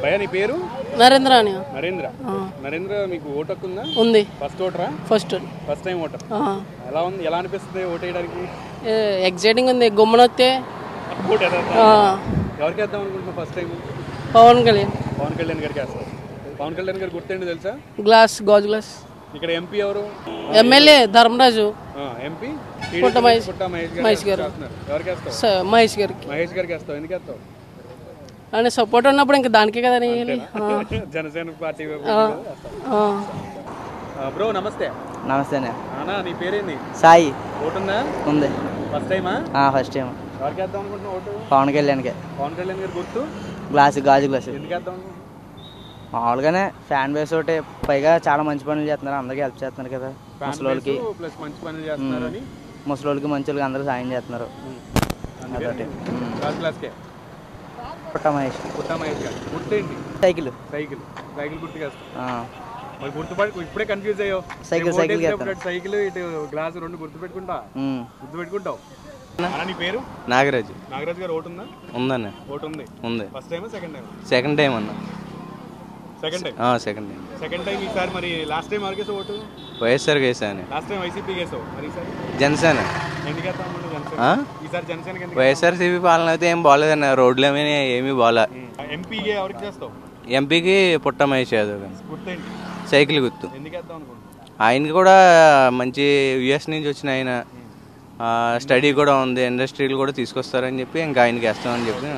భయ నీ పేరు? నరేంద్ర అని. నరేంద్ర మీకు ఓటు హక్కు ఉందా? ఉంది. ఫస్ట్ ఓటరా? First time voter. ఎలా ఉంది, ఎలా అనిపిస్తుంది ఓటు వేయడానికి? ఎగ్జైటింగ్ ఉంది. గుమ్మనొత్తే ఎవరికి వేద్దాం అనుకుంటున్నావు ఫస్ట్ టైం? పవన్ కళ్యాణ్. పవన్ కళ్యాణ్ గారికి వేస్తావు. పవన్ కళ్యాణ్ గారు గుర్తేంటి తెలుసా? గాజు గ్లాస్. ఇక్కడ ఎంపీ ఎవరు? ఎమ్మెల్యే ధర్మరాజు. ఎంపీ మహేష్ గారు. ఎవరికి వేస్తావు? మహేష్ గారికి. మహేష్ గారికి వేస్తావు. ఎందుకు వేస్తావు? అని సపోర్ట్ ఉన్నప్పుడు ఇంకా దానికే కదా. జనసేన పార్టీ. బ్రో నమస్తే. నమస్తే అన్నా, నీ పేరేంది? సాయి. ఓటుందా? ఉంది. ఫస్ట్ టైమా? First time. ఎవరికి వేద్దాం అనుకుంటున్నావు ఓటు? పవన్ కళ్యాణ్కి. పవన్ కళ్యాణ్ గారు గుర్తు? గాజు గ్లాస్. ఎందుకు వేద్దాం అనుకుంటున్నావు? మామూలుగానే ఫ్యాన్ బేస్ ఒకటి, పైగా చాలా మంచి పనులు చేస్తున్నారు, అందరికీ హెల్ప్ చేస్తున్నారు కదా. ముసలోళ్ళకి మంచి పనులు చేస్తున్నారని, ముసలోళ్ళకి మంచి వాళ్ళకి అందరూ సాయం చేస్తున్నారు. అదొకటి. పుట్ట మహేష్ గారు. గుర్తేంటి? సైకిల్ గుర్తుకేస్తా. మరి గుర్తుపడి ఇప్పుడే కన్ఫ్యూజ్ అయ్యో. సైకిల్ ఇటు గ్లాస్ రెండు గుర్తుపెట్టుకుంటావు. నీ పేరు? నాగరాజు. నాగరాజు గారు ఓటు ఉందా? ఉందన్న. ఓటు ఉంది. ఫస్ట్ టైం సెకండ్ టైం అన్న. సెకండ్ టైం ఈసారి. మరి లాస్ట్ టైం ఎవరికి ఓటు? వైఎస్ఆర్ వేసాను. లాస్ట్ టైం వైసీపీ వేసావు. మరి జనసేన. ఈసారి జనసేన. వైఎస్ఆర్సీపీ పాలన అయితే ఏం బాగాలేదన్న, రోడ్లు ఏమీ బాగా. ఎంపీకి ఎవరికి చేస్తావు? ఎంపీకి పుట్ట మహేష్ యాదవ్. గుర్తేంటి? సైకిల్ గుర్తు. ఎందుకు వేద్దాం అనుకుంటున్నావు? ఆయనకి కూడా మంచి యుఎస్ నుంచి వచ్చిన ఆయన, స్టడీ కూడా ఉంది, ఇండస్ట్రీలు కూడా తీసుకొస్తారని చెప్పి ఇంకా ఆయనకి వేస్తామని చెప్పి